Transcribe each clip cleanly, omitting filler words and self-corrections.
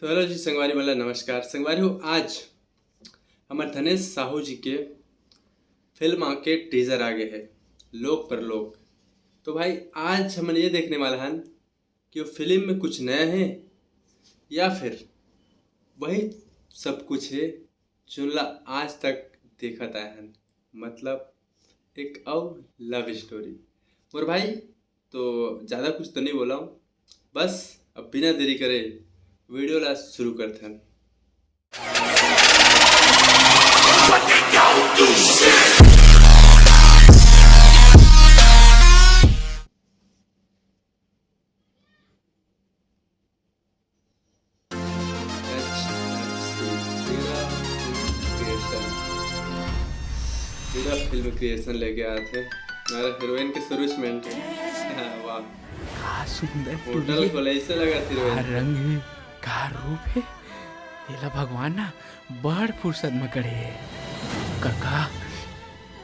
तो हेलो जी संगवारी वाला नमस्कार संगवारी हो। आज हमारे धनेश साहू जी के फिल्म आके टीजर आ गए है लोक परलोक। तो भाई आज हम ये देखने वाला हन कि वो फिल्म में कुछ नया है या फिर वही सब कुछ है जो आज तक देखा था हन, मतलब एक और लव स्टोरी। और भाई तो ज़्यादा कुछ तो नहीं बोला हूँ, बस अब बिना देरी करे वीडियो ला शुरू करते हैं। तेरा फिल्म क्रिएशन लेके आए थे हमारे हीरोइन के सर्विसमेंट। वाह का सुंदर होटल को ऐसे लगा थी का रंग है, का रूप है। एला भगवान ना बड़ फुर्सत में करे है। काका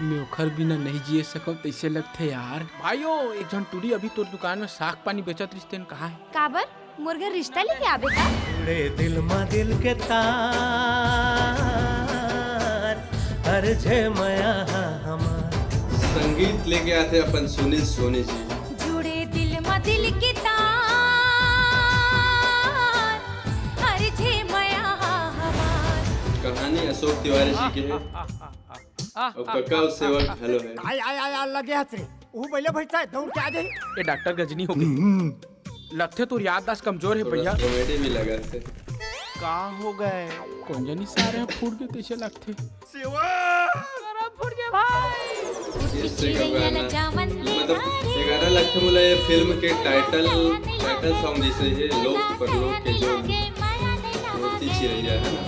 मैं ओखर बिना नहीं जिए सकब तैसे लगथे यार। भाइयों एक जन टूरी अभी तोर दुकान में साग पानी बेचत रिश्तेन कहाँ है? काबर मुर्गा रिश्ता लेके आबे का? उड़े दिल में दिल के तार अर्झे मया हमार। संगीत लेके आते अपन सुनील सोनी जी। जुड़े दिल में दिल के तार अर्झे मया हमार। कहानी अशोक तिवारी जी की है और कका उस सेवक हेलो है। आय आय आय लगे हाथ रे वो पहले बैठता है दौड़ के आ जाए। ये डॉक्टर गजनी हो गई। लगते तो याददाश्त कमजोर है भैया। कॉमेडी भी लगा थे। का हो गए कौन जानी सारे फूट के कैसे लगते। फुट गया भाई। इससे का गाना मतलब 11 लाख मुला ये फिल्म के टाइटल सॉन्ग जैसे है लोक परलोक के जो मूर्ति चिरैया है ना।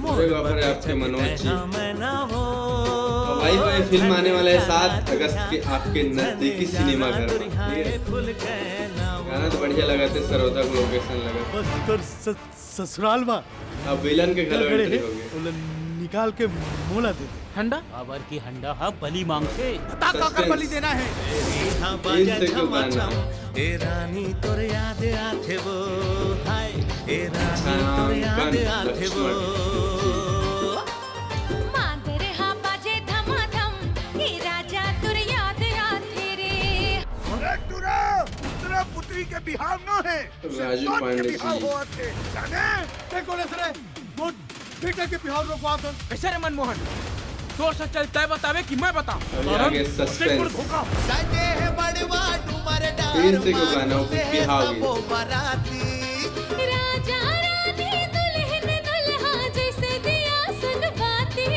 कोरियोग्राफर है आपके मनोज जी। और भाई ये फिल्म आने वाला है 7 अगस्त के आपके नजदीकी सिनेमा घर में। ठीक है, गाना तो बढ़िया लगा थे, सरोदा को लोकेशन लगा। ससुराल में अब विलन के घर में एंट्री हो गए। निकाल के मोला दे दे। हंडा अबर की हंडा हा बलि मांगते का बलि देना है। इससे क्यों गाना ए रानी तोर याद आथे वो हाय ए रानी तोर याद आथे वो। मांदर हा बाजे धमाधम ये राजा तुर याद आथे रे। तेरा पुत्री के बिहाव न है। राजू पांडे जी। जाने देखो ले सरे वो बेटा के बिहाव रोकवा दो। कैसे रे मनमोहन तोर से चलता है बतावे कि मैं बताऊं? अभी आगे सस्पेंस। सजे है बड़वा डूमर डार फिर से क्यों गाना बिहाव वो बराती। राजा रानी दुल्हन दुल्हा जैसे दिया सुनवाती।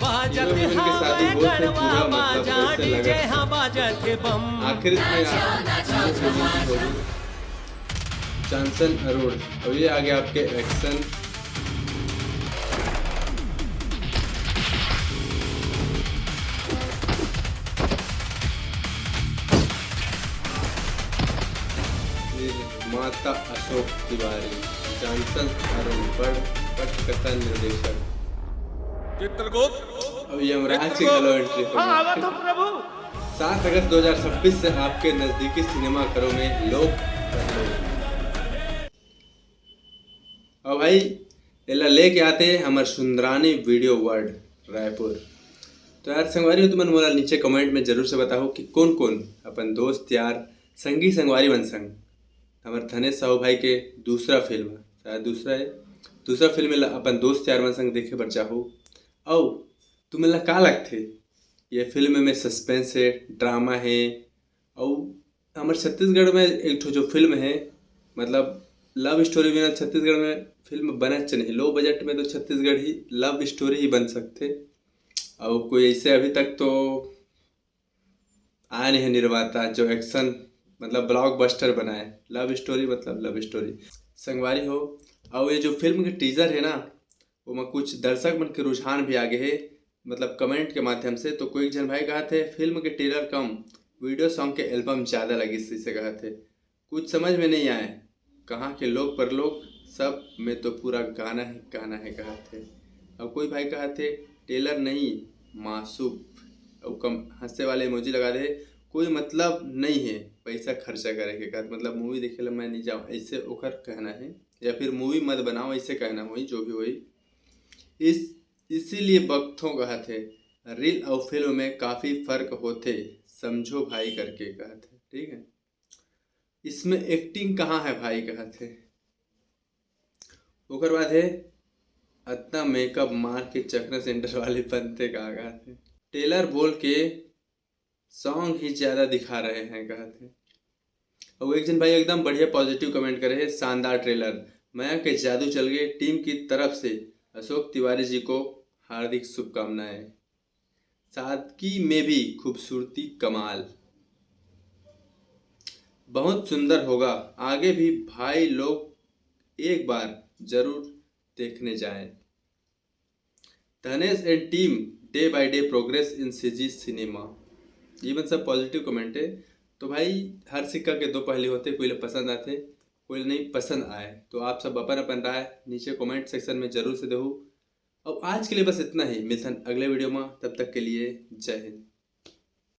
बाजत हीरो हीरोइन की शादी हवा बहुत है, गड़वा पूरा मतलब बाजा ऐसे लगा। डीजे हाँ बाजत है बम। आखिर में जॉनसन अरोड़। अब ये आगे आपके एक्शन। माता अशोक तिवारी, जॉनसन अरुण बड़ पटकथा निर्देशक। अब ये यमराज की हेलो एंट्री हो गई। प्रभु 7 अगस्त 2026 से आपके नजदीकी सिनेमा घरों में लोक परलोक। और भाई एला लेके आते हैं हमारे सुंदरानी वीडियो वर्ल्ड रायपुर। तो यार संगवारी हो तुमन मोला नीचे कमेंट में जरूर से बताओ कि कौन कौन अपन दोस्त यार संगी संगवारी बन संग हमारे धनेश साहू भाई के दूसरा फिल्म शायद दूसरा फिल्म अपन दोस्त यार मन संग देखे बर चाहो। और तुम्हें का लगते ये फिल्म में सस्पेंस है, ड्रामा है। और हमारे छत्तीसगढ़ में एक जो फिल्म है मतलब लव स्टोरी बिना छत्तीसगढ़ में फिल्म बने नहीं। लो बजट में तो छत्तीसगढ़ ही लव स्टोरी ही बन सकते। और कोई ऐसे अभी तक तो आया नहीं है निर्माता जो एक्शन मतलब ब्लॉकबस्टर बनाए। लव स्टोरी मतलब लव स्टोरी संगवारी हो। और ये जो फिल्म के टीजर है ना वो में कुछ दर्शक मन के रुझान भी आगे है मतलब कमेंट के माध्यम से। तो कोई जन भाई कहा थे फिल्म के ट्रेलर कम वीडियो सॉन्ग के एल्बम ज़्यादा लगी से कहा थे। कुछ समझ में नहीं आए कहाँ के लोक परलोक सब में तो पूरा गाना है कहा थे। और कोई भाई कहा थे ट्रेलर नहीं मासूब और कम हंसने वाले इमोजी लगा दे। कोई मतलब नहीं है पैसा खर्चा करे के कहत, मतलब मूवी देखे ला मैं नहीं जाऊँ ऐसे ओकर कहना है, या फिर मूवी मत बनाओ ऐसे कहना हुई, जो भी हुई। इसीलिए भक्तों कहत है रील और फिल्म में काफ़ी फर्क होते, समझो भाई करके कहत है। ठीक है, इसमें एक्टिंग कहाँ है भाई कहत है। ओकर बाद है इतना मेकअप मार के चकना सेंटर वाले बनते कहाँ कहते हैं। टेलर बोल के सॉन्ग ही ज़्यादा दिखा रहे हैं कहते हैं। और एक जन भाई एकदम बढ़िया पॉजिटिव कमेंट करे है, शानदार ट्रेलर, माया के जादू चल गए। टीम की तरफ से अशोक तिवारी जी को हार्दिक शुभकामनाएं। सादगी में भी खूबसूरती कमाल, बहुत सुंदर होगा, आगे भी भाई लोग एक बार जरूर देखने जाएं। Dhanesh and team day by day progress in CG cinema. ये बन सब पॉजिटिव कमेंट है। तो भाई हर सिक्का के दो पहलू होते, कोई पसंद आते कोई नहीं पसंद आए। तो आप सब अपन अपन राय नीचे कमेंट सेक्शन में जरूर से दो। अब आज के लिए बस इतना ही, मिलते हैं अगले वीडियो में, तब तक के लिए जय हिंद।